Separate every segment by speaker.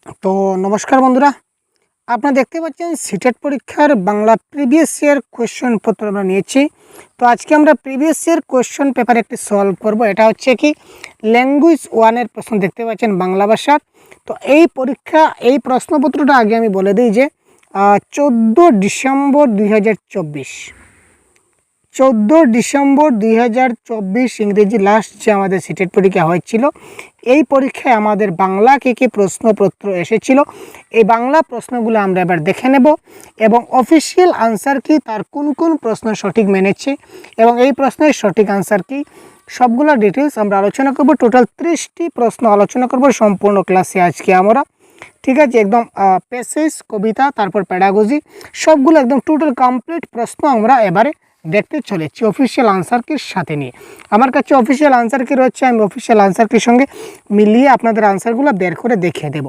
Speaker 1: তো নমস্কার বন্ধুরা, আপনারা দেখতে পাচ্ছেন সিটেট পরীক্ষার বাংলা প্রিভিয়াস ইয়ার কোয়েশ্চন পত্র আমরা নিয়েছি। তো আজকে আমরা প্রিভিয়াস ইয়ার কোয়েশ্চন পেপার একটি সলভ করব। এটা হচ্ছে কি ল্যাঙ্গুয়েজ ওয়ানের প্রশ্ন দেখতে পাচ্ছেন বাংলা ভাষার। তো এই প্রশ্নপত্রটা আগে আমি বলে দিই যে 14 ডিসেম্বর 2024 ইংরেজি লাস্ট যে আমাদের সিটেট পরীক্ষা হয়েছিল, এই পরীক্ষায় আমাদের বাংলা কী প্রশ্নপত্র এসেছিল, এই বাংলা প্রশ্নগুলো আমরা এবার দেখে নেব এবং অফিসিয়াল আনসার কি, তার কোন কোন প্রশ্ন সঠিক মেনেছে এবং এই প্রশ্নের সঠিক আনসার কি, সবগুলো ডিটেলস আমরা আলোচনা করব। টোটাল 30টি প্রশ্ন আলোচনা করব সম্পূর্ণ ক্লাসে আজকে আমরা। ঠিক আছে, একদম প্যাসেজ, কবিতা, তারপর প্যাডাগজি, সবগুলো একদম টোটাল কমপ্লিট প্রশ্ন আমরা এবারে দেখতে চলেছি অফিসিয়াল আনসার কির সাথে নিয়ে। আমার কাছে অফিসিয়াল আনসার কি রয়েছে, আমি অফিসিয়াল আনসার কির সঙ্গে মিলিয়ে আপনাদের আনসারগুলো বের করে দেখিয়ে দেব।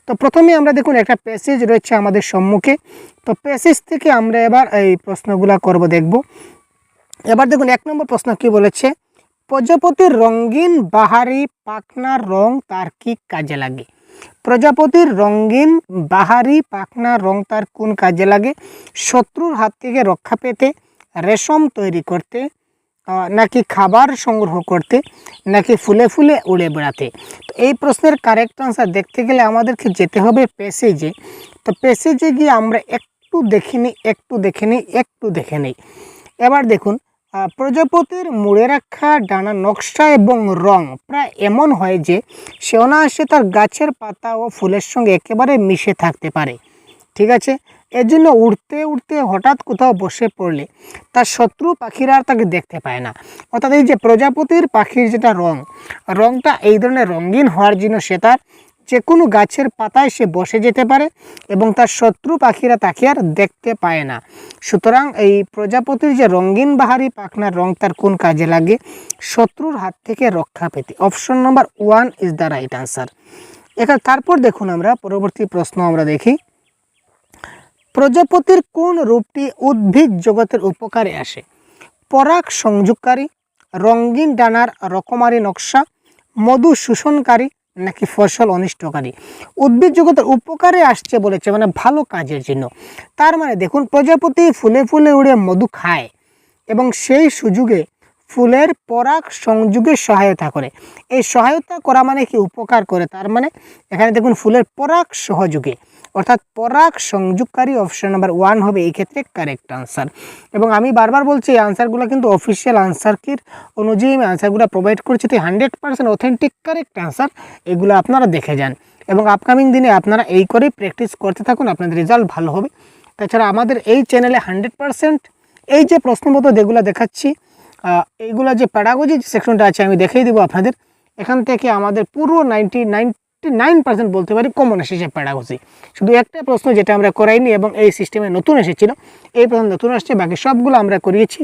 Speaker 1: তো প্রথমে আমরা দেখুন একটা প্যাসেজ রয়েছে আমাদের সম্মুখে। তো প্যাসেজ থেকে আমরা এবার এই প্রশ্নগুলো দেখব। এবার দেখুন 1 নম্বর প্রশ্ন কি বলেছে, প্রজাপতির রঙিন বাহারি পাখনার রং তার কি কাজে লাগে? প্রজাপতির রঙিন বাহারি পাখনার রং তার কোন কাজে লাগে? শত্রুর হাত থেকে রক্ষা পেতে, রেশম তৈরি করতে, নাকি খাবার সংগ্রহ করতে, নাকি ফুলে ফুলে উড়ে বেড়াতে? তো এই প্রশ্নের কারেক্ট আনসার দেখতে গেলে আমাদেরকে যেতে হবে প্যাসেজে। তো প্যাসেজে গিয়ে আমরা একটু দেখে নিই। এবার দেখুন, প্রজাপতির মুড়ে রাখা ডানা নকশা এবং রং প্রায় এমন হয় যে সে অনায়াসে তার গাছের পাতা ও ফুলের সঙ্গে একেবারে মিশে থাকতে পারে। ঠিক আছে, এর জন্য উড়তে উড়তে হঠাৎ কোথাও বসে পড়লে তার শত্রু পাখিরা আর তাকে দেখতে পায় না। অর্থাৎ এই যে প্রজাপতির পাখির যেটা রংটা এই ধরনের রঙিন হওয়ার জন্য সে তার যে কোনো গাছের পাতায় সে বসে যেতে পারে এবং তার শত্রু পাখিরা তাকে আর দেখতে পায় না। সুতরাং এই প্রজাপতির যে রঙিন বাহারি পাখনার রং তার কোন কাজে লাগে? শত্রুর হাত থেকে রক্ষা পেতে। Option number 1 is the right answer. এখানে তারপর দেখুন আমরা পরবর্তী প্রশ্ন আমরা দেখি, প্রজাপতির কোন রূপটি উদ্ভিদ জগতের উপকারে আসে? পরাগ সংযোগকারী, রঙিন ডানার রকমারি নকশা, মধু শোষণকারী, নাকি ফসল অনিষ্টকারী? উদ্ভিদ জগতের উপকারে আসছে বলেছে, মানে ভালো কাজের জন্য। তার মানে দেখুন, প্রজাপতি ফুলে ফুলে উড়ে মধু খায় এবং সেই সুযোগে ফুলের পরাগ সংযোগে সহায়তা করে। এই সহায়তা করা মানে কি? উপকার করে। তার মানে এখানে দেখুন ফুলের পরাগ সহযোগে অর্থাৎ পরাগ সংযোগকারী। অপশন নাম্বার 1 হবে এই ক্ষেত্রে কারেক্ট আনসার। এবং আমি বারবার বলছি এই আনসারগুলো কিন্তু অফিসিয়াল আনসার কির অনুযায়ী আমি আনসারগুলো প্রোভাইড করছি। তো 100% অথেন্টিক কারেক্ট আনসার, এগুলো আপনারা দেখে যান এবং আপকামিং দিনে আপনারা এই করেই প্র্যাকটিস করতে থাকুন, আপনাদের রেজাল্ট ভালো হবে। তাছাড়া আমাদের এই চ্যানেলে 100% এই যে প্রশ্নপত্র যেগুলো দেখাচ্ছি, এইগুলো যে প্যাডাগজি সেকশনটা আছে আমি দেখিয়ে দেবো আপনাদের। এখান থেকে আমাদের পুরো 99% বলতে পারি কমন এসেছে প্যাডাগজি। শুধু একটা প্রশ্ন যেটা আমরা করাইনি এবং এই সিস্টেমে নতুন এসেছিল, এই প্রশ্ন নতুন আসছে, বাকি সবগুলো আমরা করিয়েছি।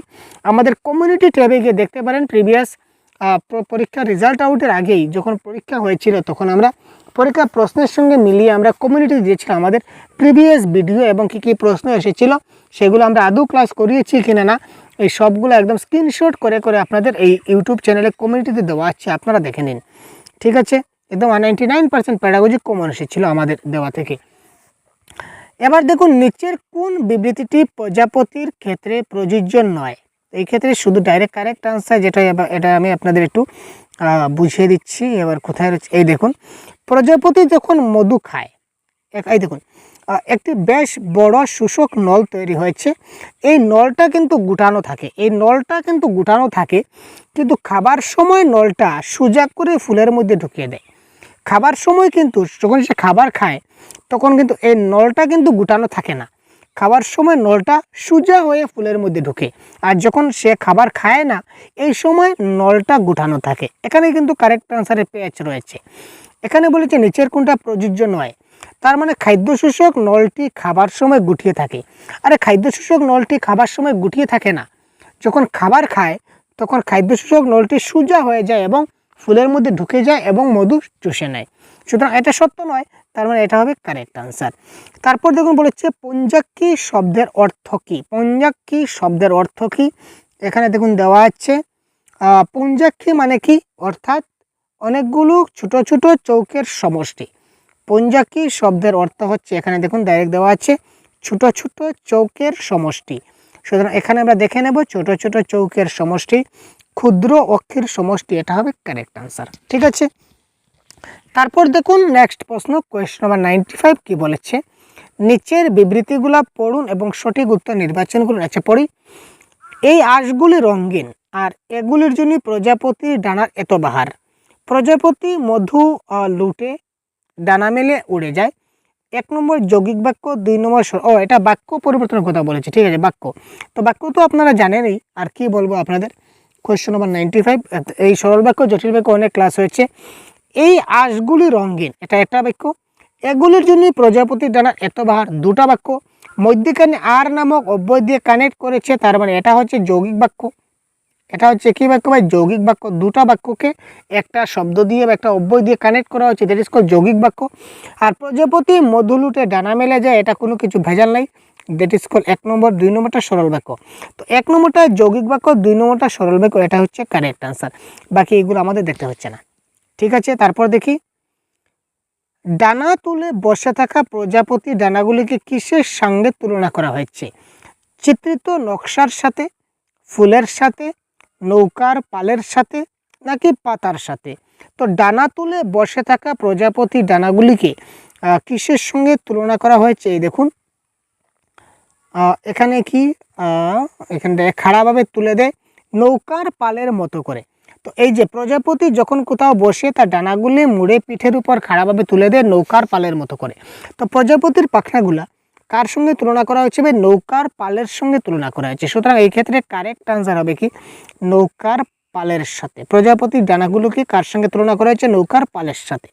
Speaker 1: আমাদের কমিউনিটি ট্যাবে গিয়ে দেখতে পারেন প্রিভিয়াস পরীক্ষার রেজাল্ট আউটের আগেই যখন পরীক্ষা হয়েছিল তখন আমরা পরীক্ষার প্রশ্নের সঙ্গে মিলিয়ে আমরা কমিউনিটি দিয়েছিলাম আমাদের প্রিভিয়াস ভিডিও এবং কী প্রশ্ন এসেছিল সেগুলো আমরা আদৌ ক্লাস করিয়েছি কিনা না, এই সবগুলো একদম স্ক্রিনশট করে আপনাদের এই ইউটিউব চ্যানেলে কমিউনিটিতে দেওয়া আছে, আপনারা দেখে নিন। ঠিক আছে, একদম 99% প্যাডাগজি কমন এসেছিল আমাদের দেওয়া থেকে। এবার দেখুন, নিচের কোন বিবৃতিটি প্রজাপতির ক্ষেত্রে প্রযোজ্য নয়? এই ক্ষেত্রে শুধু ডাইরেক্ট কারেক্ট আনসার যেটা, এটা আমি আপনাদের একটু বুঝিয়ে দিচ্ছি। এবার কোথায় রয়েছে, এই দেখুন, প্রজাপতি যখন মধু খায়, এই দেখুন একটি বেশ বড় শোষক নল তৈরি হয়েছে। এই নলটা কিন্তু গুটানো থাকে, কিন্তু খাবার সময় নলটা সোজা করে ফুলের মধ্যে ঢুকিয়ে দেয়। খাবার সময় কিন্তু যখন সে খাবার খায় তখন কিন্তু এই নলটা কিন্তু গুটানো থাকে না, খাবার সময় নলটা সোজা হয়ে ফুলের মধ্যে ঢুকে। আর যখন সে খাবার খায় না এই সময় নলটা গুটানো থাকে। এখানে কিন্তু কারেক্ট আনসারের পেজ রয়েছে। এখানে বলেছে নিচের কোনটা প্রযোজ্য নয়। তার মানে খাদ্য শোষক নলটি খাবার সময় গুটিয়ে থাকে। আরে খাদ্য শোষক নলটি খাবার সময় গুটিয়ে থাকে না, যখন খাবার খায় তখন খাদ্য শোষক নলটি সোজা হয়ে যায় এবং ফুলের মধ্যে ঢুকে যায় এবং মধু চুষে নেয়। সুতরাং এটা সত্য নয়, তার মানে এটা হবে কারেক্ট আনসার। তারপর দেখুন বলেছে পঞ্চাক্ষী শব্দের অর্থ কী? পঞ্চাক্ষী শব্দের অর্থ কী? এখানে দেখুন দেওয়া আছে, পঞ্চাক্ষী মানে কি? অর্থাৎ অনেকগুলো ছোট ছোট চৌকের সমষ্টি। পুঞ্জাকি শব্দের অর্থ হচ্ছে, এখানে দেখুন ডাইরেক্ট দেওয়া আছে, ছোট ছোট চৌকের সমষ্টি। সুতরাং এখানে আমরা দেখে নেব ছোট ছোট চৌকের সমষ্টি, ক্ষুদ্র অক্ষের সমষ্টি, এটা হবে কারেক্ট আনসার। ঠিক আছে, তারপর দেখুন নেক্সট প্রশ্ন, কোয়েশ্চন নাম্বার 95 কি বলেছে, নিচের বিবৃতিগুলা পড়ুন এবং সঠিক উত্তর নির্বাচন করুন। আচ্ছা পড়ি। এই আঁশগুলি রঙিন আর এগুলির জন্য প্রজাপতির ডানার এত বাহার। প্রজাপতি মধু লুটে ডানা মেলে উড়ে যায়। 1 নম্বর যৌগিক বাক্য, 2 নম্বর এটা বাক্য পরিবর্তনের কথা বলেছে। ঠিক আছে, বাক্য, তো বাক্য তো আপনারা জানেনই, আর কি বলবো আপনাদের। কোয়েশ্চন নাম্বার 95, এই সরল বাক্য জটিল বাক্য অনেক ক্লাস হয়েছে। এই আঁশগুলি রঙিন, এটা একটা বাক্য। এগুলির জন্য প্রজাপতির ডানার এত বাহার, দুটা বাক্য। মধ্যখানে আর নামক অব্যয় দিয়ে কানেক্ট করেছে, তার মানে এটা হচ্ছে যৌগিক বাক্য। এটা হচ্ছে কি বাক্য ভাই? যৌগিক বাক্য। দুটা বাক্যকে একটা শব্দ দিয়ে বা একটা অব্যয় দিয়ে কানেক্ট করা হচ্ছে, দ্যাট ইজ কল্ড যৌগিক বাক্য। আর প্রজাপতি মধু লুটে ডানা মেলে যায়, এটা কোনো কিছু ভেজাল নাই, দ্যাট ইজ কল্ড 1 নম্বর। 2 নম্বরটা সরল বাক্য। তো 1 নম্বরটা যৌগিক বাক্য, 2 নম্বরটা সরল বাক্য, এটা হচ্ছে কারেক্ট আনসার। বাকি এগুলো আমাদের দেখতে হচ্ছে না। ঠিক আছে, তারপর দেখি, ডানা তুলে বসে থাকা প্রজাপতি ডানাগুলিকে কিসের সঙ্গে তুলনা করা হয়েছে? চিত্রিত নকশার সাথে, ফুলের সাথে, নৌকার পালের সাথে, নাকি পাতার সাথে? তো ডানা তুলে বসে থাকা প্রজাপতি ডানাগুলিকে কিসের সঙ্গে তুলনা করা হয়েছে? এই দেখুন এখানে কি এখানটায় খাড়াভাবে তুলে দেয় নৌকার পালের মতো করে। তো এই যে প্রজাপতি যখন কোথাও বসে তার ডানাগুলি মুড়ে পিঠের উপর খাড়াভাবে তুলে দেয় নৌকার পালের মতো করে। তো প্রজাপতির পাখনাগুলা কার সঙ্গে তুলনা করা হয়েছে? নৌকার পালের সঙ্গে তুলনা করা হয়েছে। সুতরাং এই ক্ষেত্রে কারেক্ট আনসার হবে কি? নৌকার পালের সাথে। প্রজাপতির ডানাগুলোকে কার সঙ্গে তুলনা করা হয়েছে? নৌকার পালের সাথে।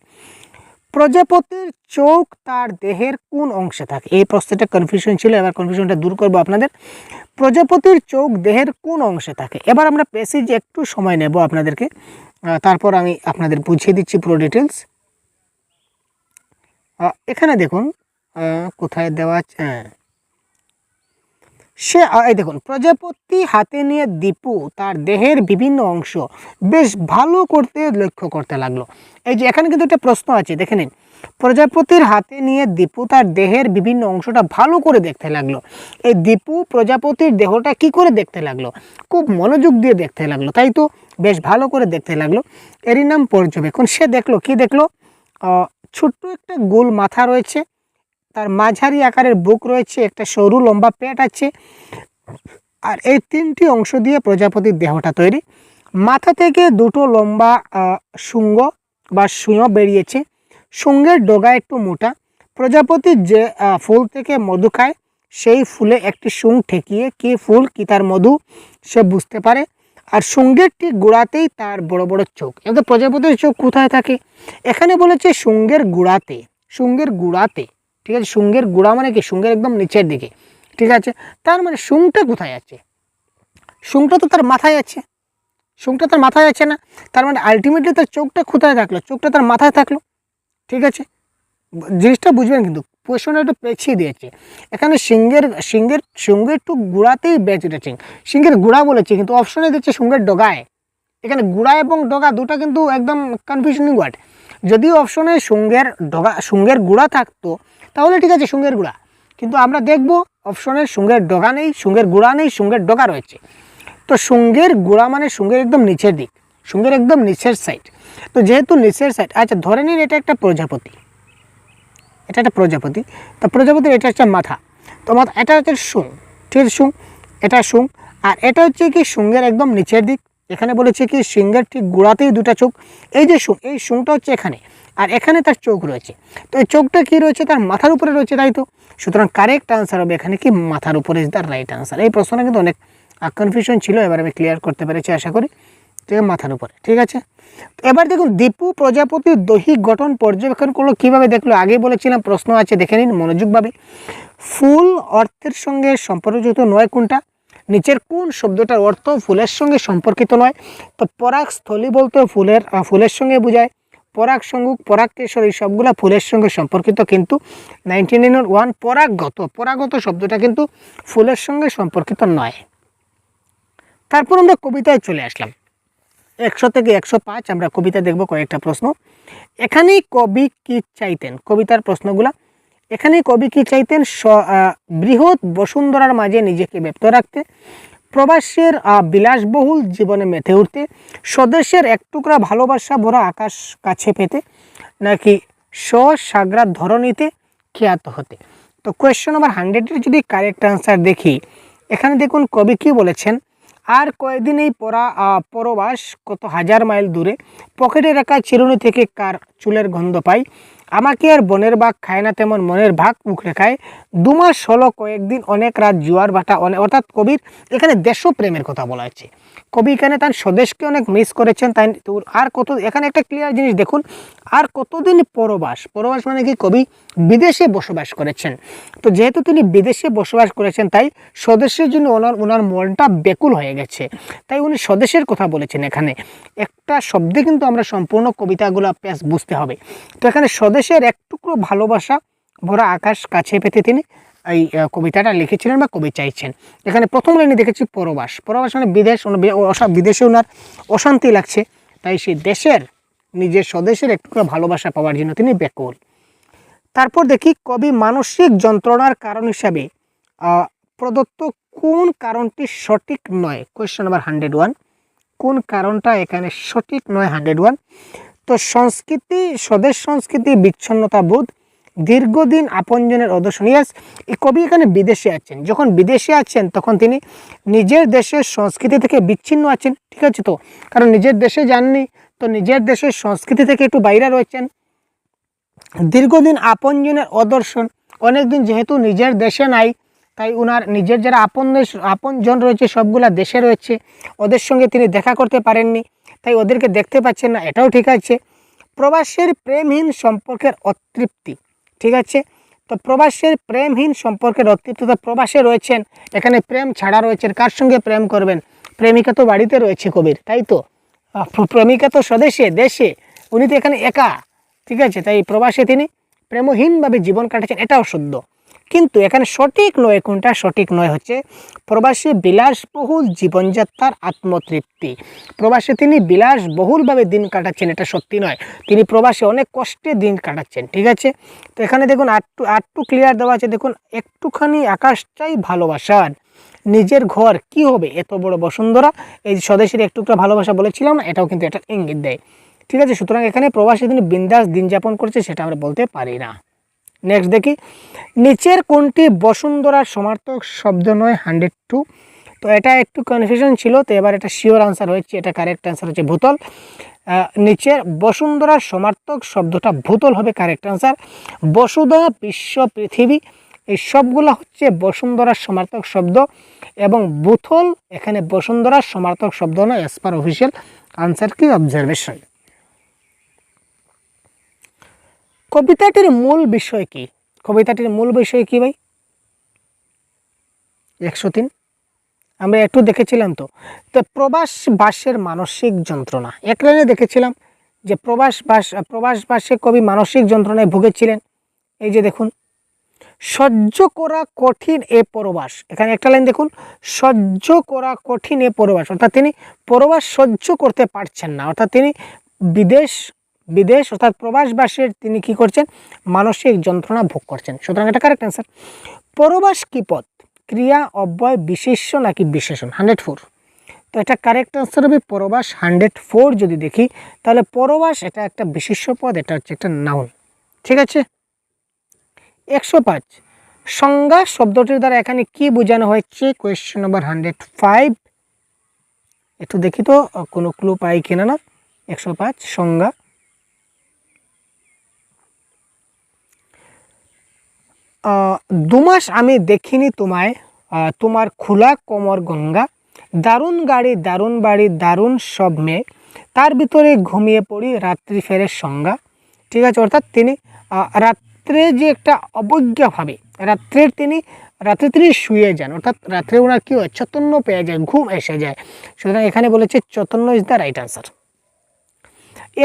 Speaker 1: প্রজাপতির চোখ তার দেহের কোন অংশে থাকে? এই প্রশ্নটা কনফিউশন ছিল, এবার কনফিউশনটা দূর করবো আপনাদের। প্রজাপতির চোখ দেহের কোন অংশে থাকে? এবার আমরা প্যাসেজে একটু সময় নেব আপনাদেরকে, তারপর আমি আপনাদের বুঝিয়ে দিচ্ছি পুরো ডিটেলস। এখানে দেখুন কোথায় দেওয়া আছে, সে এই দেখুন, প্রজাপতি হাতে নিয়ে দীপু তার দেহের বিভিন্ন অংশ বেশ ভালো করতে লক্ষ্য করতে লাগলো। এই যে এখানে কিন্তু একটা প্রশ্ন আছে, দেখে নিন। প্রজাপতির হাতে নিয়ে দীপু তার দেহের বিভিন্ন অংশটা ভালো করে দেখতে লাগলো। এই দীপু প্রজাপতির দেহটা কি করে দেখতে লাগলো? খুব মনোযোগ দিয়ে দেখতে লাগলো, তাই তো, বেশ ভালো করে দেখতে লাগলো। এরই নাম পর্যবেক্ষণ। সে দেখলো, কি দেখলো? ছোট্ট একটা গোল মাথা রয়েছে, তার মাঝারি আকারের বুক রয়েছে, একটা সরু লম্বা পেট আছে, আর এই 3টি অংশ দিয়ে প্রজাপতির দেহটা তৈরি। মাথা থেকে 2টো লম্বা শুঙ্গ বা সুঁয় বেরিয়েছে, শুঙ্গের ডগা একটু মোটা। প্রজাপতি যে ফুল থেকে মধু খায়, সেই ফুলে একটি শুং ঠেকিয়ে কি ফুল কি তার মধু সে বুঝতে পারে। আর শুঙ্গের ঠিক গোড়াতেই তার বড় বড় চোখ। এবার প্রজাপতির চোখ কোথায় থাকে? এখানে বলেছে শুঙ্গের গোড়াতে, শুঙ্গের গোড়াতে। ঠিক আছে, শুঙ্গের গোড়া মানে কি? শুঙ্গের একদম নিচের দিকে। ঠিক আছে, তার মানে শুংটা কোথায় আছে? শুংটা তো তার মাথায় আছে, শুংটা তার মাথায় আছে না? তার মানে আলটিমেটলি তার চোখটা কোথায় থাকলো? চোখটা তার মাথায় থাকলো। ঠিক আছে, জিনিসটা বুঝবেন, কিন্তু কোয়েশনটা একটু পেছিয়ে দিয়েছে। এখানে শুঙ্গের একটু গোড়াতেই বেঁচে, সিংহের গোড়া বলেছে, কিন্তু অপশনে দিচ্ছে শুঙ্গের ডগায়। এখানে গোড়া এবং ডগা দুটা কিন্তু একদম কনফিউশনিং ওয়ার্ড। যদিও অপশনে শুঙ্গের গোড়া থাকতো তাহলে ঠিক আছে, শুঙ্গের গোড়া, কিন্তু আমরা দেখব অপশনে শুঙ্গের ডগা নেই, শুঙ্গের গোড়া নেই, শুঙ্গের ডগা রয়েছে। তো শুঙ্গের গোড়া মানে শুঙ্গের একদম নিচের দিক, শুঙ্গের একদম নিচের সাইড। তো যেহেতু নিচের সাইড, আচ্ছা ধরে নিন এটা একটা প্রজাপতি, এটা একটা প্রজাপতি। তো প্রজাপতির এটা হচ্ছে মাথা, তো মাথা, এটা হচ্ছে শুং, ঠিক আছে, শুং, এটা শুং। আর এটা হচ্ছে কি শুঙ্গের একদম নিচের দিক। এখানে বলেছে কি সিংহের ঠিক গোড়াতেই 2টা চোখ। এই যে শুং, এই শুংটা হচ্ছে এখানে, আর এখানে তার চোখ রয়েছে। তো এই চোখটা কি রয়েছে? তার মাথার উপরে রয়েছে, তাই তো। সুতরাং কারেক্ট আনসার হবে এখানে কি? মাথার উপরে ইজ দ্য রাইট আনসার। এই প্রশ্নটা কিন্তু অনেক কনফিউশন ছিল, এবার আমি ক্লিয়ার করতে পেরেছি আশা করি। ঠিক আছে, মাথার উপরে। ঠিক আছে, তো এবার দেখুন, দীপু প্রজাপতির দৈহিক গঠন পর্যবেক্ষণ করলো কীভাবে দেখলো? আগে বলেছিলাম, প্রশ্ন আছে, দেখে নিন মনোযোগভাবে। ফুল অর্থের সঙ্গে সম্পর্কিত নয় কোনটা? নিচের কোন শব্দটার অর্থ ফুলের সঙ্গে সম্পর্কিত নয়? তো পরাগস্থলী বলতে ফুলের সঙ্গে বোঝায়। পরাগ সংযোগ, পরাগ কেশর, এই সবগুলো ফুলের সঙ্গে সম্পর্কিত, কিন্তু 1991 পরাগত শব্দটা কিন্তু ফুলের সঙ্গে সম্পর্কিত নয়। তারপর আমরা কবিতায় চলে আসলাম। 100 থেকে 105 আমরা কবিতা দেখব কয়েকটা প্রশ্ন। এখানেই কবি কি চাইতেন, কবিতার প্রশ্নগুলা। এখানে কবি কি চাইতেন, বৃহৎ বসুন্ধরার মাঝে নিজেকে ব্যক্ত রাখতে, প্রবাসের বিলাসবহুল জীবনে মেতে উঠতে, স্বদেশের এক টুকরা ভালোবাসা ভরা আকাশ কাছে পেতে, নাকি সাগ্রাত ধরণীতে খ্যাত হতে। তো কোয়েশ্চন নাম্বার 100-এর যদি কারেক্ট আনসার দেখি, এখানে দেখুন কবি কি বলেছেন, আর কয়েকদিন এই পরবাস কত হাজার মাইল দূরে, পকেটে রাখা চিরুনি থেকে কার চুলের গন্ধ পাই, আমাকে আর বনের বাঘ খায় না তেমন মনের ভাগ মুখে খায়, 2 মাস হলো কয়েকদিন অনেক রাত জোয়ার ভাটা অর্থাৎ কবির এখানে দেশপ্রেমের কথা বলা হচ্ছে। কবি এখানে তার স্বদেশকে অনেক মিস করেছেন, তাই আর কত, এখানে একটা ক্লিয়ার জিনিস দেখুন, আর কতদিন পরবাস, পরবাস মানে কি কবি বিদেশে বসবাস করেছেন। তো যেহেতু তিনি বিদেশে বসবাস করেছেন তাই স্বদেশের জন্য ওনার মনটা ব্যাকুল হয়ে গেছে, তাই উনি স্বদেশের কথা বলেছেন। এখানে একটা শব্দে কিন্তু আমরা সম্পূর্ণ কবিতাগুলো পেশ বুঝতে হবে। তো এখানে স্বদেশের এক টুকরো ভালোবাসা ভরা আকাশ কাছে পেতে তিনি এই কবিতাটা লিখেছিলেন বা কবি চাইছেন। এখানে প্রথম লাইনে দেখেছি পরবাস, পরবাস মানে বিদেশ, বিদেশে ওনার অশান্তি লাগছে, তাই সেই দেশের নিজের স্বদেশের একটু ভালোবাসা পাওয়ার জন্য তিনি ব্যাকুল। তারপর দেখি কবি মানসিক যন্ত্রণার কারণ হিসাবে প্রদত্ত কোন কারণটি সঠিক নয়। কোয়েশ্চন নাম্বার 101, কোন কারণটা এখানে সঠিক নয় 101। তো সংস্কৃতি, স্বদেশ সংস্কৃতি, বিচ্ছিন্নতা বোধ, দীর্ঘদিন আপনজনের অদর্শন। ইয়াস, এই কবি এখানে বিদেশে আছেন, যখন বিদেশে আছেন তখন তিনি নিজের দেশের সংস্কৃতি থেকে বিচ্ছিন্ন আছেন, ঠিক আছে। তো কারণ নিজের দেশে যাননি, তো নিজের দেশের সংস্কৃতি থেকে একটু বাইরে রয়েছেন। দীর্ঘদিন আপনজনের অদর্শন, অনেকদিন যেহেতু নিজের দেশে নাই, তাই ওনার নিজের যারা আপনজন রয়েছে সবগুলা দেশে রয়েছে, ওদের সঙ্গে তিনি দেখা করতে পারেননি, তাই ওদেরকে দেখতে পাচ্ছেন না, এটাও ঠিক আছে। প্রবাসের প্রেমহীন সম্পর্কের অতৃপ্তি, ঠিক আছে। তো প্রবাসের প্রেমহীন সম্পর্কের অতৃপ্তি, তো প্রবাসে রয়েছেন, এখানে প্রেম ছাড়া রয়েছেন, কার সঙ্গে প্রেম করবেন, প্রেমিকা তো বাড়িতে রয়েছে কবির, তাই তো, প্রেমিকা তো স্বদেশে দেশে, উনি তো এখানে একা, ঠিক আছে। তাই প্রবাসে তিনি প্রেমহীনভাবে জীবন কাটাচ্ছেন, এটাও শুদ্ধ। কিন্তু এখানে সঠিক নয়, কোনটা সঠিক নয় হচ্ছে প্রবাসী বিলাসবহুল জীবনযাত্রার আত্মতৃপ্তি। প্রবাসে তিনি বিলাসবহুলভাবে দিন কাটাচ্ছেন, এটা সত্যি নয়, তিনি প্রবাসে অনেক কষ্টে দিন কাটাচ্ছেন, ঠিক আছে। তো এখানে দেখুন আটটু ক্লিয়ার দেওয়া আছে, দেখুন একটুখানি আকাশটাই ভালোবাসার, নিজের ঘর কি হবে এত বড় বসুন্ধরা, এই স্বদেশের একটুকটা ভালোবাসা বলেছিলাম না, এটাও কিন্তু এটা ইঙ্গিত দেয়, ঠিক আছে। সুতরাং এখানে প্রবাসী তিনি বিন্দাস দিন যাপন করছে সেটা আমরা বলতে পারি না। নেক্সট দেখি, নিচের কোনটি বসুন্ধরার সমার্থক শব্দ নয় 102। তো এটা একটু কনফিউশন ছিল, তো এবার এটা শিওর আনসার হয়েছে, এটা কারেক্ট আনসার হচ্ছে ভূতল। নিচের বসুন্ধরার সমার্থক শব্দটা ভূতল হবে কারেক্ট আনসার। বসুধা, বিশ্ব, পৃথিবী, এই সবগুলো হচ্ছে বসুন্ধরার সমার্থক শব্দ, এবং ভূতল এখানে বসুন্ধরার সমার্থক শব্দ নয়, অ্যাজ পার অফিসিয়াল আনসার কি অবজারভেশন। কবিতাটির মূল বিষয় কি, কবিতাটির মূল বিষয় কি ভাই, 103 আমরা একটু দেখেছিলাম। তো প্রবাসবাসের মানসিক যন্ত্রণা, এক লাইনে দেখেছিলাম যে প্রবাসবাসে কবি মানসিক যন্ত্রণায় ভুগেছিলেন। এই যে দেখুন, সহ্য করা কঠিন এ পরবাস, এখানে একটা লাইন দেখুন, সহ্য করা কঠিন এ পরবাস, অর্থাৎ তিনি পরবাস সহ্য করতে পারছেন না, অর্থাৎ তিনি বিদেশ অর্থাৎ প্রবাসবাসের তিনি কি করছেন, মানসিক যন্ত্রণা ভোগ করছেন। সুতরাং এটা কারেক্ট অ্যান্সার। পরবাস কি পদ, ক্রিয়া, অব্যয়, বিশেষ্য নাকি বিশেষণ, 104। তো এটা কারেক্ট অ্যান্সার হবে পরবাস 104। যদি দেখি তাহলে পরবাস এটা একটা বিশেষ্য পদ, এটা হচ্ছে একটা নাউন, ঠিক আছে। 105, সংজ্ঞা শব্দটির দ্বারা এখানে কি বোঝানো হয়েছে, কোয়েশ্চেন নাম্বার 105। একটু দেখি তো কোনো ক্লু পাই কিনা না। 105 সংজ্ঞা, দুমাস আমি দেখিনি তোমায়, তোমার খোলা কোমর গঙ্গা, দারুণ গাড়ি, দারুণ বাড়ি, দারুণ সব মেয়ে, তার ভিতরে ঘুমিয়ে পড়ি, রাত্রি ফেরের সংজ্ঞা, ঠিক আছে। অর্থাৎ তিনি রাত্রে যে একটা অবজ্ঞাভাবে রাত্রে তিনি শুয়ে যান, অর্থাৎ রাত্রে ওনার কী হয়, চৈতন্য পেয়ে যায়, ঘুম এসে যায়। সুতরাং এখানে বলেছে Chaitanya is the right answer.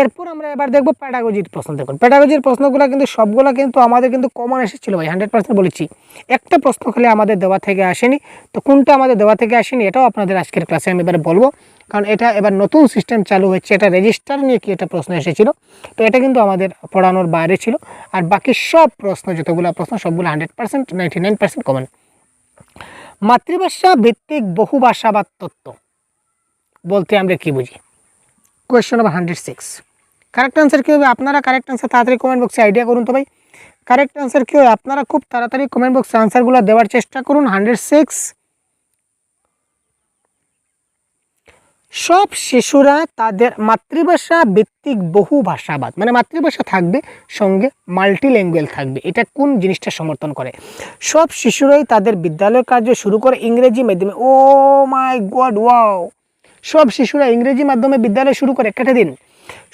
Speaker 1: এরপর আমরা এবার দেখবো প্যাডাগজির প্রশ্ন। দেখুন প্যাডাগজির প্রশ্নগুলো কিন্তু সবগুলো কিন্তু আমাদের কিন্তু কমন এসেছিল ভাই, 100% বলেছি। একটা প্রশ্ন খালি আমাদের দেওয়া থেকে আসেনি, তো কোনটা আমাদের দেওয়া থেকে আসেনি এটাও আপনাদের আজকের ক্লাসে আমি এবারে বলবো। কারণ এটা এবার নতুন সিস্টেম চালু হচ্ছে, এটা রেজিস্টার নিয়ে কি একটা প্রশ্ন এসেছিল, তো এটা কিন্তু আমাদের পড়ানোর বাইরে ছিল। আর বাকি সব প্রশ্ন, যতগুলো প্রশ্ন সবগুলো 100%, 99% কমন। মাতৃভাষা ভিত্তিক বহুভাষাবাদ তত্ত্ব বলতে আমরা কি বুঝি? Question number 106। কারেক্ট আনসার কী হবে? আপনারা কারেক্ট আনসার তাড়াতাড়ি কমেন্ট বক্সে আইডিয়া করুন তো ভাই। কারেক্ট আনসার কী হবে? আপনারা খুব তাড়াতাড়ি কমেন্ট বক্সে আনসারগুলো দেওয়ার চেষ্টা করুন। 106। সব শিশুরা তাদের মাতৃভাষা ভিত্তিক বহু ভাষাবাদ, মানে মাতৃভাষা থাকবে সঙ্গে মাল্টিল্যাঙ্গুয়েজ থাকবে, এটা কোন জিনিসটা সমর্থন করে? সব শিশুরাই তাদের বিদ্যালয় কার্য শুরু করে ইংরেজি মাধ্যমে। ও মাই গড, ওয়াও! সব শিশুরা ইংরেজি মাধ্যমে বিদ্যালয় শুরু করে, কেটে দিন।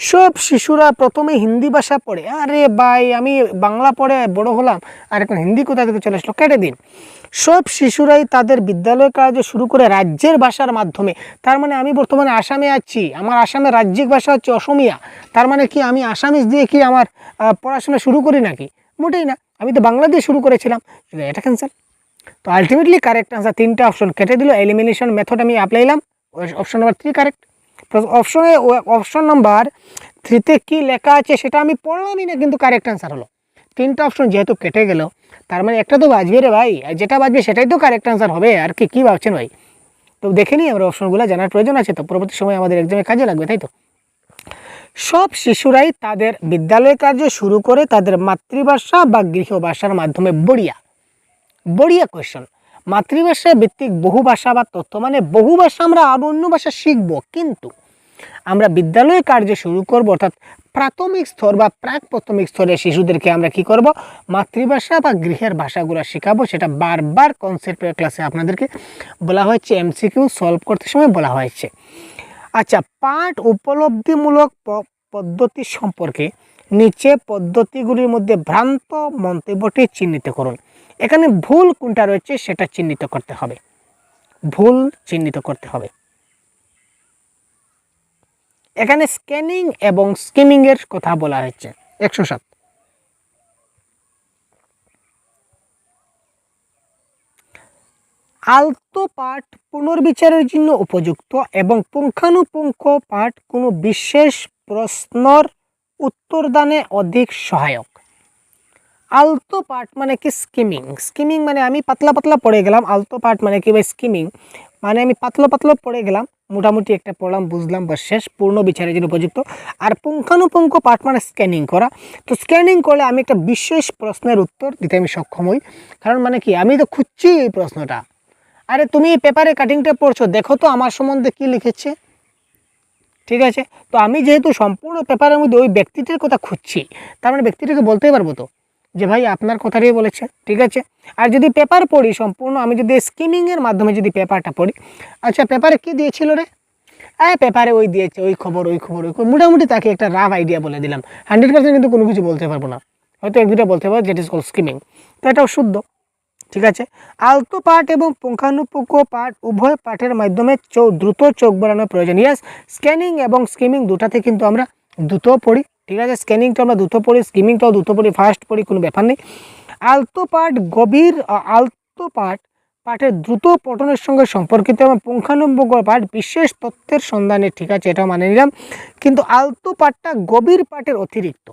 Speaker 1: সব শিশুরা প্রথমে হিন্দি ভাষা পড়ে। আরে ভাই, আমি বাংলা পড়ে বড় হলাম আর এখন হিন্দি কোথা থেকে চলে আসলো, কেটে দিন। সব শিশুরাই তাদের বিদ্যালয় কার্য শুরু করে রাজ্যের ভাষার মাধ্যমে। তার মানে আমি বর্তমানে আসামে আছি, আমার আসামের রাজ্যিক ভাষা হচ্ছে অসমিয়া। তার মানে কি আমি আসামিজ দিয়ে কি আমার পড়াশোনা শুরু করি নাকি? মোটেই না, আমি তো বাংলা দিয়ে শুরু করেছিলাম। এটা ক্যান্সেল। তো আলটিমেটলি কারেক্ট আনসার 3টা অপশন কেটে দিল। এলিমিনেশন মেথড আমি অ্যাপ্লাইলাম। Option number 3 correct. Option number 3তে কী লেখা আছে সেটা আমি পড়লামই না, কিন্তু কারেক্ট আনসার হলো। 3টা অপশন যেহেতু কেটে গেল, তার মানে একটা তো বাজবে রে ভাই, আর যেটা বাজবে সেটাই তো কারেক্ট আনসার হবে। আর কি ভাবছেন ভাই? তো দেখে নিই আমরা, অপশনগুলো জানার প্রয়োজন আছে তো, পরবর্তী সময় আমাদের এক্সামে কাজে লাগবে, তাই তো। সব শিশুরাই তাদের বিদ্যালয় কার্য শুরু করে তাদের মাতৃভাষা বা গৃহভাষার মাধ্যমে। বড়িয়া কোয়েশ্চন। মাতৃভাষা ভিত্তিক বহু ভাষা বা তথ্য, মানে বহু ভাষা আমরা আরও অন্য ভাষা শিখব, কিন্তু আমরা বিদ্যালয়ে কার্য শুরু করব, অর্থাৎ প্রাথমিক স্তর বা প্রাক প্রাথমিক স্তরের শিশুদেরকে আমরা কি করব? মাতৃভাষা বা গৃহের ভাষাগুলো শেখাবো। সেটা বারবার কনসেপ্টের ক্লাসে আপনাদেরকে বলা হয়েছে, এমসিকিউ সলভ করতে সময় বলা হয়েছে। আচ্ছা, পাঠ উপলব্ধিমূলক পদ্ধতি সম্পর্কে নিচে পদ্ধতিগুলির মধ্যে ভ্রান্ত মন্তব্যটি চিহ্নিত করুন। এখানে ভুল কোনটা রয়েছে সেটা চিহ্নিত করতে হবে, ভুল চিহ্নিত করতে হবে। এখানে স্ক্যানিং এবং স্কিমিং এর কথা বলা হয়েছে। 107। আলতো পাঠ পুনর্বিচারের জন্য উপযুক্ত এবং পুঙ্খানুপুঙ্খ পাঠ কোনো বিশেষ প্রশ্নের উত্তরদানে অধিক সহায়ক। আলতো পাঠ মানে কি? স্কিমিং মানে আমি পাতলা পাতলা পড়ে গেলাম। আলতো পাঠ মানে কি ভাই? স্কিমিং মানে আমি পাতলা পাতলা পড়ে গেলাম, মোটামুটি একটা পড়লাম, বুঝলাম, বা শেষ, পূর্ণ বিচারের জন্য উপযুক্ত। আর পুঙ্খানুপুঙ্খ পাঠ মানে স্ক্যানিং করা। তো স্ক্যানিং করলে আমি একটা বিশেষ প্রশ্নের উত্তর দিতে আমি সক্ষম হই। কারণ মানে কি, আমি তো খুঁজছি এই প্রশ্নটা। আরে তুমি পেপারে কাটিংটা পড়ছো, দেখো তো আমার সম্বন্ধে কি লিখেছে, ঠিক আছে? তো আমি যেহেতু সম্পূর্ণ পেপারের মধ্যে ওই ব্যক্তিটির কথা খুঁজছি, তার মানে ব্যক্তিটাকে বলতেই পারবো তো যে ভাই আপনার কথাটাই বলেছে, ঠিক আছে? আর যদি পেপার পড়ি সম্পূর্ণ, আমি যদি স্কিমিংয়ের মাধ্যমে যদি পেপারটা পড়ি, আচ্ছা পেপারে কি দিয়েছিল রে? পেপারে ওই দিয়েছে, ওই খবর, মোটামুটি তাকে একটা রাফ আইডিয়া বলে দিলাম। 100% কিন্তু কোনো কিছু বলতে পারবো না, হয়তো এক দুটা বলতে পারবো, যেট ইজ কল স্কিমিং। তো এটাও শুদ্ধ, ঠিক আছে? আলতো পাঠ এবং পুঙ্খানুপুঙ্খ পাঠ উভয় পাঠের মাধ্যমে দ্রুত চোখ বাড়ানোর প্রয়োজন। ইয়াস, স্ক্যানিং এবং স্কিমিং দুটাতে কিন্তু আমরা দ্রুত পড়ি, ঠিক আছে? স্ক্যানিংটা আমরা দ্রুত পড়ি, স্কিমিংটাও দ্রুত পড়ি, ফাস্ট পড়ি, কোনো ব্যাপার নেই। আলতো পাঠ পাঠের দ্রুত পঠনের সঙ্গে সম্পর্কিত এবং পুঙ্খানুপুঙ্খ পাঠ বিশেষ তথ্যের সন্ধানে, ঠিক আছে? এটা মানে নিলাম। কিন্তু আলতো পাঠটা গভীর পাঠের অতিরিক্ত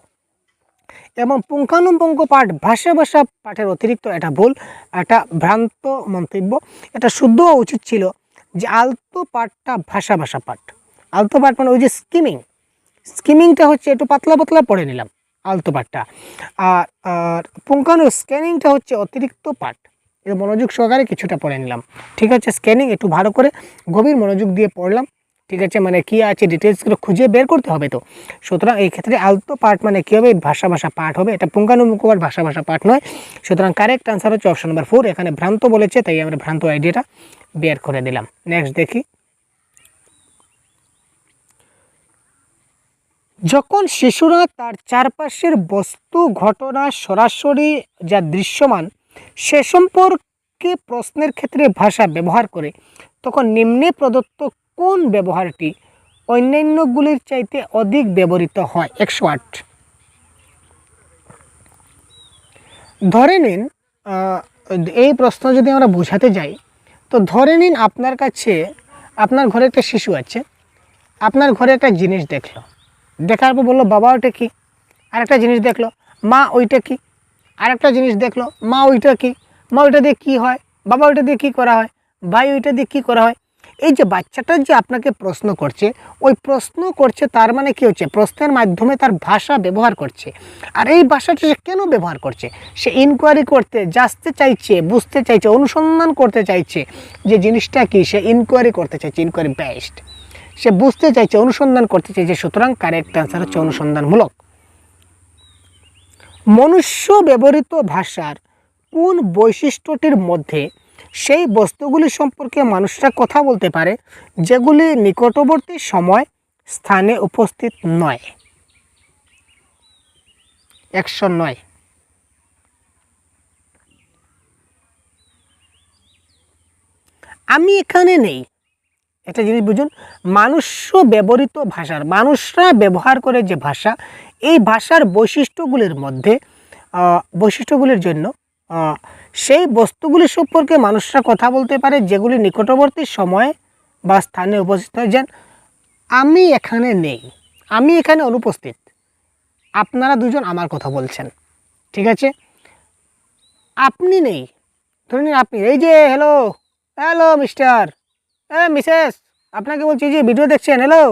Speaker 1: এবং পুঙ্খানুপুঙ্খ পাঠ ভাষা পাঠের অতিরিক্ত। এটা ভুল, এটা ভ্রান্ত মন্তব্য। এটা শুদ্ধ হওয়া উচিত ছিল যে আলতো পাঠটা ভাষা পাঠ। আলতো পাঠ মানে ওই যে স্কিমিংটা হচ্ছে একটু পাতলা পাতলা পড়ে নিলাম আলতো পাঠটা, আর স্ক্যানিংটা হচ্ছে অতিরিক্ত পাঠ, এটা মনোযোগ সহকারে কিছুটা পড়ে নিলাম, ঠিক আছে? স্ক্যানিং একটু ভালো করে গভীর মনোযোগ দিয়ে পড়লাম, ঠিক আছে? মানে কি আছে ডিটেলসগুলো খুঁজে বের করতে হবে। তো সুতরাং এই ক্ষেত্রে আলতো পাঠ মানে কী হবে? ভাষা পাঠ হবে, এটা পুঙ্খানুপুঙ্খ পাঠ ভাষা পাঠ নয়। সুতরাং কারেক্ট আনসার হচ্ছে অপশন নাম্বার 4। এখানে ভ্রান্ত বলেছে, তাই আমরা ভ্রান্ত আইডিয়াটা বের করে দিলাম। নেক্সট দেখি, যখন শিশুরা তার চারপাশের বস্তু ঘটনা সরাসরি যা দৃশ্যমান সে সম্পর্কে প্রশ্নের ক্ষেত্রে ভাষা ব্যবহার করে, তখন নিম্নে প্রদত্ত কোন ব্যবহারটি অন্যান্যগুলির চাইতে অধিক ব্যবহৃত হয়? 108। ধরে নিন এই প্রশ্ন যদি আমরা বোঝাতে যাই, তো ধরে নিন আপনার কাছে, আপনার ঘরে একটা শিশু আছে, আপনার ঘরে একটা জিনিস দেখলো, দেখার পর বললো বাবা ওইটা কী, আরেকটা জিনিস দেখলো মা ওইটা কী, আরেকটা জিনিস দেখলো মা ওইটা কী, মা ওইটা দিয়ে কী হয়, বাবা ওইটা দিয়ে কী করা হয়, ভাই ওইটা দিয়ে কী করা হয়। এই যে বাচ্চাটা যে আপনাকে প্রশ্ন করছে, ওই প্রশ্ন করছে তার মানে কী হচ্ছে, প্রশ্নের মাধ্যমে তার ভাষা ব্যবহার করছে। আর এই ভাষাটা সে কেন ব্যবহার করছে, সে ইনকোয়ারি করতে জানতে চাইছে, বুঝতে চাইছে, অনুসন্ধান করতে চাইছে যে জিনিসটা কী, সে ইনকোয়ারি করতে চাইছে, ইনকোয়ারি বেসড, সে বুঝতে চাইছে, অনুসন্ধান করতে চাইছে। সুতরাং কারেক্ট অ্যান্সার হচ্ছে অনুসন্ধানমূলক। মনুষ্য ব্যবহৃত ভাষার কোন বৈশিষ্ট্যটির মধ্যে সেই বস্তুগুলি সম্পর্কে মানুষরা কথা বলতে পারে যেগুলি নিকটবর্তী সময় স্থানে উপস্থিত নয়? 109। আমি এখানে নেই, একটা জিনিস বুঝুন, মানুষ্য ব্যবহৃত ভাষার, মানুষরা ব্যবহার করে যে ভাষা, এই ভাষার বৈশিষ্ট্যগুলির মধ্যে বৈশিষ্ট্যগুলির জন্য সেই বস্তুগুলি সম্পর্কে মানুষরা কথা বলতে পারে যেগুলি নিকটবর্তী সময়ে বা স্থানে উপস্থিত হয়। যেন আমি এখানে নেই, আমি এখানে অনুপস্থিত, আপনারা দুজন আমার কথা বলছেন, ঠিক আছে। আপনি নেই, ধরে নিন আপনি, এই যে হ্যালো হ্যালো মিস্টার, মিসেস, আপনাকে বলছি যে ভিডিও দেখছেন, হ্যালো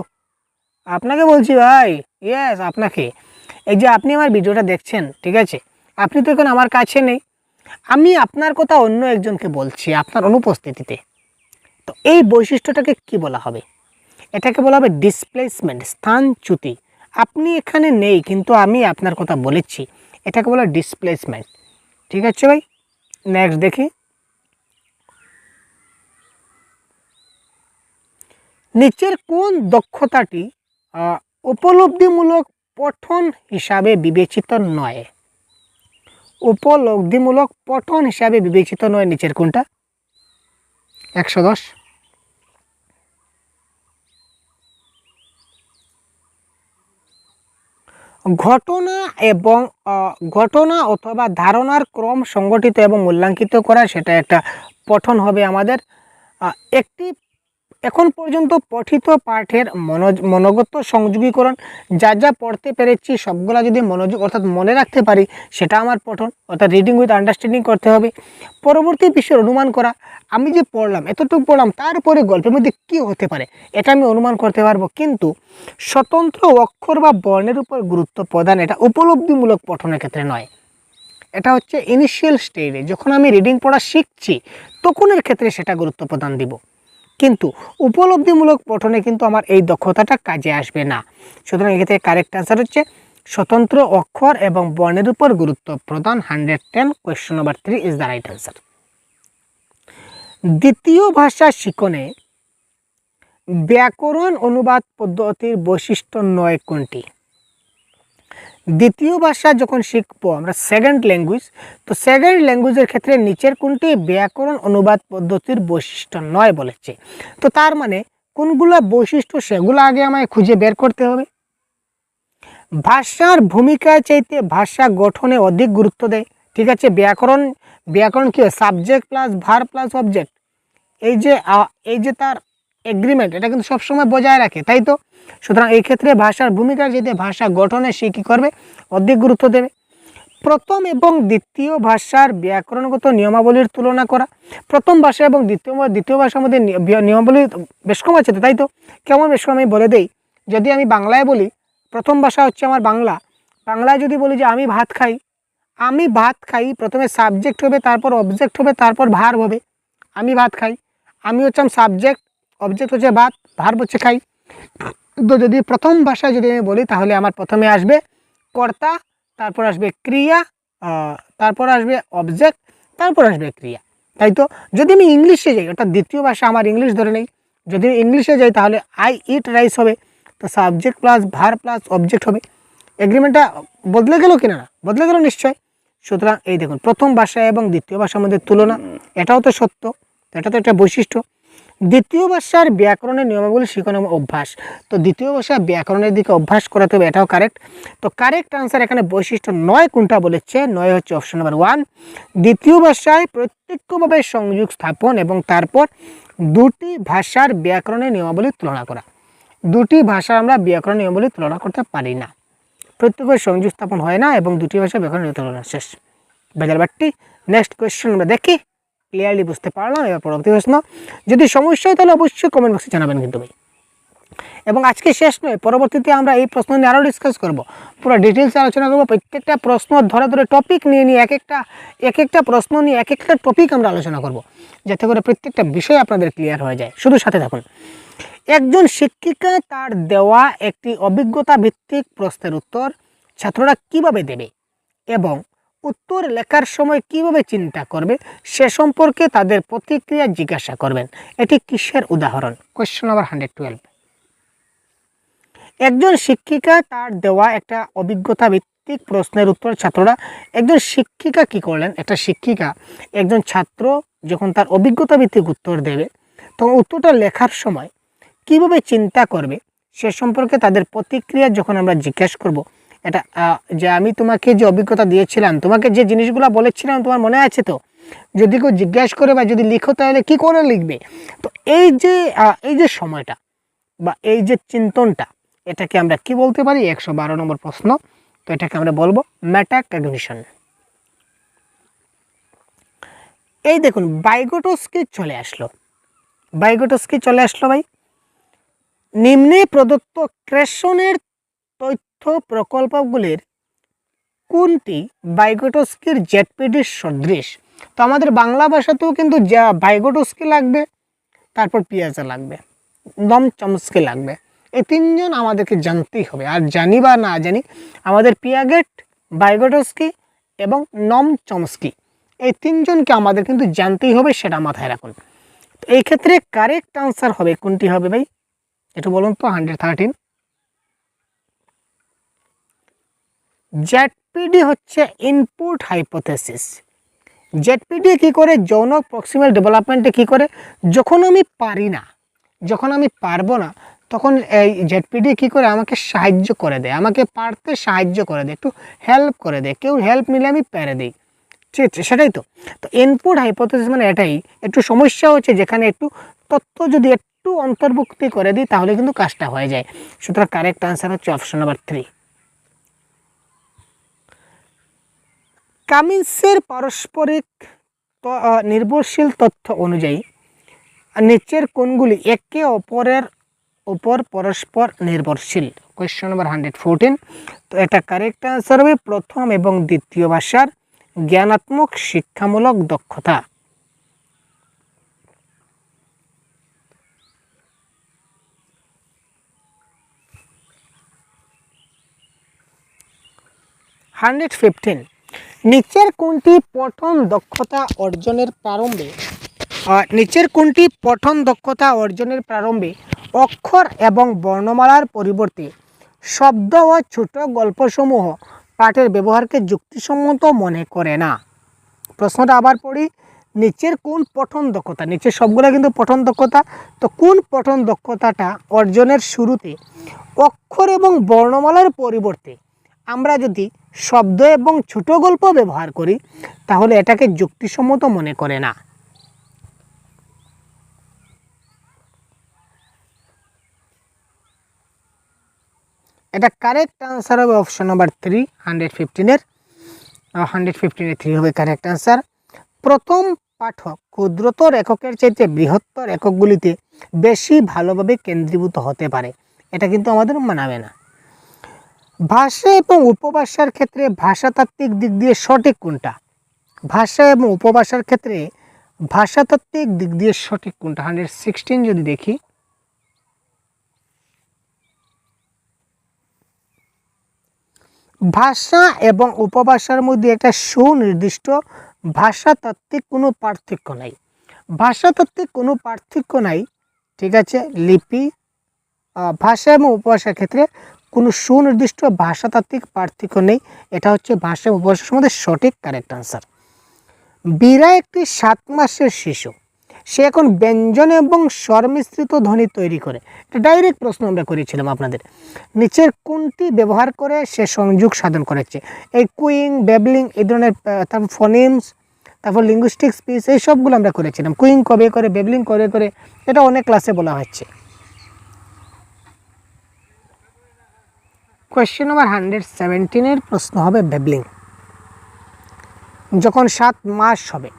Speaker 1: আপনাকে বলছি ভাই, ইয়েস আপনাকে, এই যে আপনি আমার ভিডিওটা দেখছেন, ঠিক আছে, আপনি তো এখন আমার কাছে নেই, আমি আপনার কথা অন্য একজনকে বলছি আপনার অনুপস্থিতিতে। তো এই বৈশিষ্ট্যটাকে কি বলা হবে? এটাকে বলা হবে ডিসপ্লেসমেন্ট, স্থানচ্যুতি। আপনি এখানে নেই কিন্তু আমি আপনার কথা বলেছি, এটাকে বলা ডিসপ্লেসমেন্ট, ঠিক আছে ভাই। নেক্সট দেখি, নিচের কোন দক্ষতাটি উপলব্ধিমূলক পঠন হিসাবে বিবেচিত নয়? উপলব্ধিমূলক পঠন হিসাবে বিবেচিত নয় নিচের কোনটা? 110। ঘটনা অথবা ধারণার ক্রম সংগঠিত এবং মূল্যাঙ্কিত করা, সেটা একটা পঠন হবে আমাদের। একটি এখন পর্যন্ত পঠিত পাঠের মনোগত সংযোগীকরণ, যা যা পড়তে পেরেছি সবগুলা যদি মনোযোগ অর্থাৎ মনে রাখতে পারি, সেটা আমার পঠন, অর্থাৎ রিডিং উইথ আন্ডারস্ট্যান্ডিং করতে হবে। পরবর্তী বিষয়ের অনুমান করা, আমি যে পড়লাম এতটুকু পড়লাম, তারপরে গল্পের মধ্যে কী হতে পারে এটা আমি অনুমান করতে পারবো। কিন্তু স্বতন্ত্র অক্ষর বা বর্ণের উপর গুরুত্ব প্রদান, এটা উপলব্ধিমূলক পঠনের ক্ষেত্রে নয়। এটা হচ্ছে ইনিশিয়াল স্টেজে যখন আমি রিডিং পড়া শিখছি তখনের ক্ষেত্রে সেটা গুরুত্ব প্রদান দিব, কিন্তু উপলব্ধিমূলক পঠনে কিন্তু আমার এই দক্ষতাটা কাজে আসবে না। সুতরাং এক্ষেত্রে কারেক্ট অ্যান্সার হচ্ছে স্বতন্ত্র অক্ষর এবং বর্ণের উপর গুরুত্ব প্রদান। 110, question number 3 is the right answer. দ্বিতীয় ভাষা শিখনে ব্যাকরণ অনুবাদ পদ্ধতির বৈশিষ্ট্য নয় কোনটি? দ্বিতীয় ভাষা যখন শিখবো আমরা, সেকেন্ড ল্যাঙ্গুয়েজ, তো সেকেন্ড ল্যাঙ্গুয়েজের ক্ষেত্রে নিচের কোনটি ব্যাকরণ অনুবাদ পদ্ধতির বৈশিষ্ট্য নয় বলেছে। তো তার মানে কোনগুলো বৈশিষ্ট্য সেগুলো আগে আমায় খুঁজে বের করতে হবে। ভাষার ভূমিকা চাইতে ভাষা গঠনে অধিক গুরুত্ব দেয়, ঠিক আছে। ব্যাকরণ কি হয়? Subject plus verb plus object, এই যে তার এগ্রিমেন্ট, এটা কিন্তু সবসময় বজায় রাখে, তাই তো। সুতরাং এই ক্ষেত্রে ভাষার ভূমিকা যেতে ভাষা গঠনে সে কী করবে? অধিক গুরুত্ব দেবে। প্রথম এবং দ্বিতীয় ভাষার ব্যাকরণগত নিয়মাবলীর তুলনা করা, প্রথম ভাষা এবং দ্বিতীয় ভাষার মধ্যে নিয়মাবলী বেশ কম আছে, তাই তো। কেমন বেশ কম আমি বলে দেই। যদি আমি বাংলায় বলি, প্রথম ভাষা হচ্ছে আমার বাংলা, বাংলায় যদি বলি যে আমি ভাত খাই, প্রথমে সাবজেক্ট হবে, তারপর অবজেক্ট হবে, তারপর ভার্ব হবে। আমি ভাত খাই, আমি হচ্ছে সাবজেক্ট, অবজেক্ট হচ্ছে ভাত, ভার্ব হচ্ছে খাই। তো যদি প্রথম ভাষায় যদি আমি বলি তাহলে আমার প্রথমে আসবে কর্তা, তারপর আসবে ক্রিয়া, তারপর আসবে অবজেক্ট, তারপর আসবে ক্রিয়া, তাই তো। যদি আমি ইংলিশে যাই, অর্থাৎ দ্বিতীয় ভাষা আমার ইংলিশ ধরে নেই, যদি ইংলিশে যাই তাহলে আই ইট রাইস হবে, তো subject plus verb plus object হবে। এগ্রিমেন্টটা বদলে গেল কিনা? না, বদলে গেল নিশ্চয়। সুতরাং এই দেখুন, প্রথম ভাষা এবং দ্বিতীয় ভাষার মধ্যে তুলনা, এটাও তো সত্য, এটা তো একটা বৈশিষ্ট্য। দ্বিতীয় ভাষার ব্যাকরণের নিয়মাবলী শিখানো অভ্যাস, তো দ্বিতীয় ভাষা ব্যাকরণের দিকে অভ্যাস করাতে হবে, এটাও কারেক্ট। তো কারেক্ট আনসার এখানে বৈশিষ্ট্য নয় কোনটা বলেছে? নয় হচ্ছে অপশন নাম্বার 1। দ্বিতীয় ভাষায় প্রত্যক্ষভাবে সংযোগ স্থাপন এবং তারপর দুটি ভাষার ব্যাকরণের নিয়মাবলী তুলনা করা। দুটি ভাষা আমরা ব্যাকরণ নিয়ম বলে তুলনা করতে পারি না, প্রত্যেকের সংযোগ স্থাপন হয় না এবং দুটি ভাষা ব্যাকরণ নিয়ম তুলনা শেষ। বেজার বাট্টি। নেক্সট কোয়েশ্চেন আমরা দেখি, ক্লিয়ারলি বুঝতে পারলাম। এবার পরবর্তী প্রশ্ন, যদি সমস্যা হয় তাহলে অবশ্যই কমেন্ট বক্সে জানাবেন কিন্তু ভাই। এবং আজকে শেষ নয়, পরবর্তীতে আমরা এই প্রশ্ন নিয়ে আরও ডিসকাস করব, পুরো ডিটেলসে আলোচনা করব। প্রত্যেকটা প্রশ্ন ধরে ধরে টপিক নিয়ে নিয়ে এক একটা প্রশ্ন নিয়ে এক একটা টপিক আমরা আলোচনা করব, যাতে করে প্রত্যেকটা বিষয় আপনাদের ক্লিয়ার হয়ে যায়। শুধু সাথে থাকুন। একজন শিক্ষিকা তার দেওয়া একটি অভিজ্ঞতা ভিত্তিক প্রশ্নের উত্তর ছাত্ররা কিভাবে দেবে এবং উত্তর লেখার সময় কিভাবে চিন্তা করবে সে সম্পর্কে তাদের প্রতিক্রিয়া জিজ্ঞাসা করবেন। এটি কিসের উদাহরণ? Question number 112। একজন শিক্ষিকা তার দেওয়া একটা অভিজ্ঞতা ভিত্তিক প্রশ্নের উত্তর ছাত্ররা, একজন শিক্ষিকা কি করলেন, একটা শিক্ষিকা একজন ছাত্র যখন তার অভিজ্ঞতা ভিত্তিক উত্তর দেবে তখন উত্তরটা লেখার সময় কিভাবে চিন্তা করবে সে সম্পর্কে তাদের প্রতিক্রিয়া যখন আমরা জিজ্ঞাসা করব, এটা যে আমি তোমাকে যে অভিজ্ঞতা দিয়েছিলাম, তোমাকে যে জিনিসগুলো বলেছিলাম তোমার মনে আছে তো, যদি কেউ জিজ্ঞাসা করে বা যদি লিখো তাহলে কি করে লিখবে? তো এই যে সময়টা বা এই যে চিন্তনটা, এটাকে আমরা কি বলতে পারি? 112 নম্বর প্রশ্ন। তো এটাকে আমরা বলবো মেটাকগনিশন। এই দেখুন ভাইগোটস্কি চলে আসলো ভাই। নিম্নে প্রদত্ত ক্রেশনের তথ্য প্রকল্পগুলির কোনটি ভাইগোটস্কির জেডপিডির সদৃশ? তো আমাদের বাংলা ভাষাতেও কিন্তু ভাইগোটস্কি লাগবে, তারপর পিয়াজে লাগবে, নম চমস্কি লাগবে। এই তিনজন আমাদেরকে জানতেই হবে, আর জানি বা না জানি আমাদের পিয়াগেট, ভাইগোটস্কি এবং নম চমস্কি এই তিনজনকে আমাদের কিন্তু জানতেই হবে, সেটা মাথায় রাখুন। তো এই ক্ষেত্রে কারেক্ট আনসার হবে কোনটি হবে ভাই? একটু বলুন তো। 113 জেডপিডি হচ্ছে ইনপুট হাইপোথেসিস। জেডপিডি কি করে? যৌন প্রক্সিমাল ডেভেলপমেন্টে কি করে? যখন আমি পারি না, যখন আমি পারবো না, তখন এই জেডপিডি কি করে? আমাকে সাহায্য করে দেয়, আমাকে পারতে সাহায্য করে দেয়, একটু হেল্প করে দেয়, কেউ হেল্প নিলে আমি পেরে দিই। ঠিক আছে, সেটাই তো। তো ইনপুট হাইপোথেসিস মানে এটাই। একটু সমস্যা হচ্ছে যেখানে একটু তথ্য যদি একটু অন্তর্ভুক্তি করে দিই তাহলে কিন্তু কাজটা হয়ে যায়। সুতরাং কারেক্ট আনসার হচ্ছে অপশন নাম্বার 3। কামিন্সের পারস্পরিক নির্ভরশীল তথ্য অনুযায়ী নিচের কোনগুলি একে অপরের উপর পরস্পর নির্ভরশীল? Question number 114। তো এটা কারেক্ট আনসার হবে প্রথম এবং দ্বিতীয় ভাষার জ্ঞানাত্মক শিক্ষামূলক দক্ষতা। নিচের কোনটি পঠন দক্ষতা অর্জনের প্রারম্ভে অক্ষর এবং বর্ণমালার পরিবর্তে শব্দ ও ছোট গল্পসমূহ পাঠের ব্যবহারকে যুক্তিসম্মত মনে করে না? প্রশ্নটা আবার পড়ি। নিচের কোন পঠন দক্ষতা, নিচের সবগুলো কিন্তু পঠন দক্ষতা, তো কোন পঠন দক্ষতাটা অর্জনের শুরুতে অক্ষর এবং বর্ণমালার পরিবর্তে আমরা যদি শব্দ এবং ছোট গল্প ব্যবহার করি তাহলে এটাকে যুক্তিসম্মত মনে করে না? এটা কারেক্ট আনসার হবে অপশন নাম্বার 3, 115-এর 3 হবে কারেক্ট আনসার। প্রথম পাঠক ক্ষুদ্রতর এককের চাইতে বৃহত্তর এককগুলিতে বেশি ভালোভাবে কেন্দ্রীভূত হতে পারে, এটা কিন্তু আমাদের মানাবে না। ভাষা এবং উপভাষার ক্ষেত্রে ভাষাতাত্ত্বিক দিক দিয়ে সঠিক কোনটা? ভাষা এবং উপভাষার ক্ষেত্রে ভাষাতাত্ত্বিক দিক দিয়ে সঠিক কোনটা? 116 যদি দেখি, ভাষা এবং উপভাষার মধ্যে একটা সুনির্দিষ্ট ভাষাতাত্ত্বিক কোনো পার্থক্য নাই। ভাষাতাত্ত্বিক কোনো পার্থক্য নাই, ঠিক আছে। লিপি, ভাষা এবং উপভাষার ক্ষেত্রে কোনো সুনির্দিষ্ট ভাষাতাত্ত্বিক পার্থক্য নেই। এটা হচ্ছে ভাষা এবং উপভাষার মধ্যে সঠিক কারেক্ট আনসার। বীরা একটি 7 মাসের শিশু, সে এখন ব্যঞ্জন এবং স্বর মিশ্রিত ধ্বনি তৈরি করে। এটা ডাইরেক্ট প্রশ্ন আমরা করেছিলাম আপনাদের। নিচের কোনটি ব্যবহার করে সে সংযোগ সাধন করেছে? এই কুইং, বেবলিং, এই ধরনের, তারপর ফোনেমস, তারপর লিঙ্গুইস্টিক স্পিচ, এই সবগুলো আমরা করেছিলাম। কুইং কবে করে, বেবলিং করে, এটা অনেক ক্লাসে বলা হচ্ছে। কোয়েশ্চেন নাম্বার 117 প্রশ্ন হবে বেবলিং। যখন 7 মাস হবে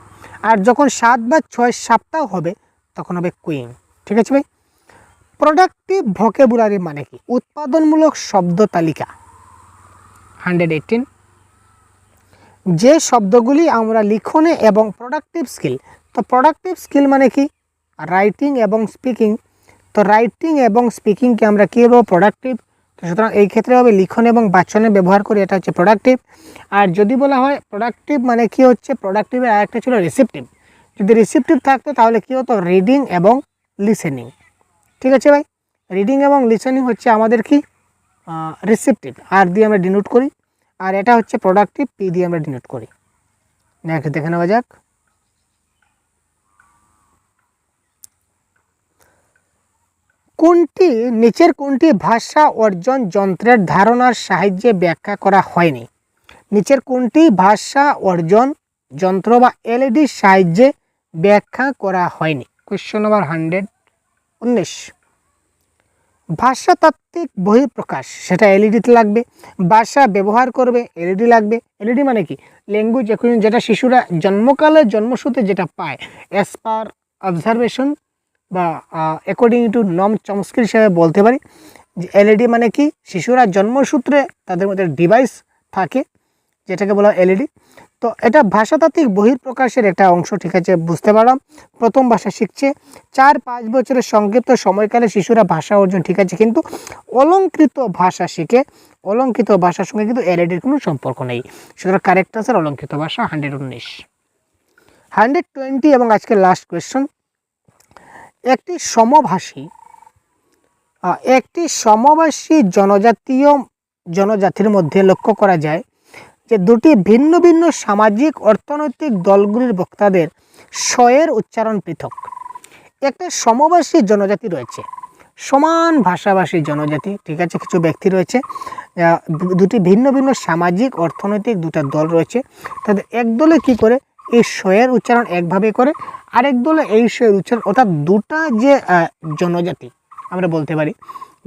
Speaker 1: আর যখন 7 বা 6 সপ্তাহ হবে তখন হবে কুইং। ঠিক আছে ভাই। প্রোডাক্টিভ ভোকাবুলারি মানে কি? উৎপাদনমূলক শব্দ তালিকা। 118 যে শব্দগুলি আমরা লিখনে এবং প্রোডাক্টিভ স্কিল। তো প্রোডাক্টিভ স্কিল মানে কি? রাইটিং এবং স্পিকিং। তো রাইটিং এবং স্পিকিংকে আমরা কী বলবো? প্রোডাক্টিভ। তো সুতরাং এই ক্ষেত্রে হবে লিখন এবং বাচনে ব্যবহার করি, এটা হচ্ছে প্রোডাক্টিভ। আর যদি বলা হয় প্রোডাক্টিভ মানে কি হচ্ছে, প্রোডাক্টিভের আরেকটা ছিল রিসিপটিভ। যদি রিসিপটিভ থাকতো তাহলে কী হতো? রিডিং এবং লিসেনিং। ঠিক আছে ভাই। রিডিং এবং লিসেনিং হচ্ছে আমাদের কি রিসিপটিভ, আর দিয়ে আমরা ডিনোট করি, আর এটা হচ্ছে প্রোডাক্টিভ, পি দিয়ে আমরা ডিনোট করি। নেক্সট দেখে নেওয়া যাক। কোনটি নিচের কোনটি ভাষা অর্জন যন্ত্রের ধারণার সাহায্যে ব্যাখ্যা করা হয়নি? নিচের কোনটি ভাষা অর্জন যন্ত্র বা এলইডির সাহায্যে ব্যাখ্যা করা হয়নি? Question number 119। ভাষাতাত্ত্বিক বহিঃপ্রকাশ, সেটা এলইডিতে লাগবে। ভাষা ব্যবহার করবে, এলইডি লাগবে। এলইডি মানে কি? ল্যাঙ্গুয়েজ একুইশন, যেটা শিশুরা জন্মকালে জন্মসূত্রে যেটা পায় অ্যাজ পার অবজারভেশন বা অ্যাকর্ডিং টু নম চমস্কি হিসাবে বলতে পারি যে এলইডি মানে কি? শিশুরা জন্মসূত্রে তাদের মধ্যে ডিভাইস থাকে যেটাকে বলা হয় এলইডি। তো এটা ভাষাতাত্ত্বিক বহিঃপ্রকাশের একটা অংশ। ঠিক আছে, বুঝতে পারলাম। প্রথম ভাষা শিখছে 4-5 বছরের সংক্ষিপ্ত সময়কালে শিশুরা ভাষা অর্জন। ঠিক আছে, কিন্তু অলঙ্কৃত ভাষা শিখে। অলঙ্কৃত ভাষার সঙ্গে কিন্তু এলইডির কোনো সম্পর্ক নেই। সুতরাং কারেক্ট আনসার অলঙ্কৃত ভাষা। 119। 120 এবং আজকের লাস্ট কোয়েশ্চন। একটি সমভাষী জনজাতির মধ্যে লক্ষ্য করা যায় যে দুটি ভিন্ন ভিন্ন সামাজিক অর্থনৈতিক দলগুলির বক্তাদের স্বয়ের উচ্চারণ পৃথক। একটা সমভাষী জনজাতি রয়েছে, সমান ভাষাভাষী জনজাতি। ঠিক আছে, কিছু ব্যক্তি রয়েছে, দুটি ভিন্ন ভিন্ন সামাজিক অর্থনৈতিক দুটা দল রয়েছে। তাদের এক দলে কী করে এই স্বয়ের উচ্চারণ একভাবে করে, আরেক দলে এই স্বয়ের উচ্চারণ, অর্থাৎ দুটা যে জনজাতি আমরা বলতে পারি,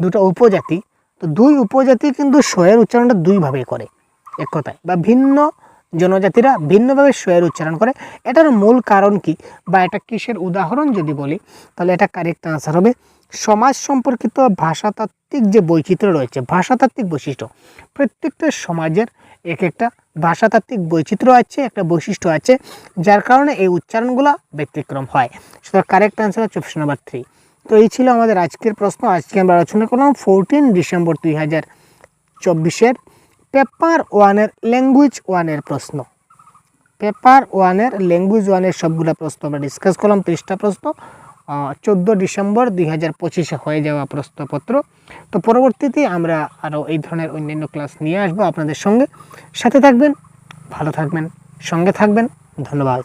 Speaker 1: দুটো উপজাতি, তো দুই উপজাতি কিন্তু স্বয়ের উচ্চারণটা দুইভাবে করে এক কথায়, বা ভিন্ন জনজাতিরা ভিন্নভাবে স্বয়ের উচ্চারণ করে। এটার মূল কারণ কি বা এটা কিসের উদাহরণ যদি বলি তাহলে এটা কারেক্ট আনসার হবে সমাজ সম্পর্কিত ভাষাতাত্ত্বিক যে বৈচিত্র্য রয়েছে, ভাষাতাত্ত্বিক বৈশিষ্ট্য। প্রত্যেকটা সমাজের এক একটা ভাষাতাত্ত্বিক বৈচিত্র্য আছে, একটা বৈশিষ্ট্য আছে, যার কারণে এই উচ্চারণগুলো ব্যতিক্রম হয়। সুতরাং কারেক্ট আনসার হচ্ছে অপশন নাম্বার 3। তো এই ছিল আমাদের আজকের প্রশ্ন। আজকে আমরা আলোচনা করলাম 14 ডিসেম্বর 2024 পেপার 1-এর ল্যাঙ্গুয়েজ 1-এর প্রশ্ন। পেপার 1-এর ল্যাঙ্গুয়েজ 1-এর সবগুলো প্রশ্ন আমরা ডিসকাস করলাম। 30টা প্রশ্ন 14 ডিসেম্বর 2025 হয়ে যাওয়া প্রশ্নপত্র। তো পরবর্তীতে আমরা আরও এই ধরনের অন্যান্য ক্লাস নিয়ে আসবো আপনাদের সঙ্গে। সাথে থাকবেন, ভালো থাকবেন, সঙ্গে থাকবেন। ধন্যবাদ।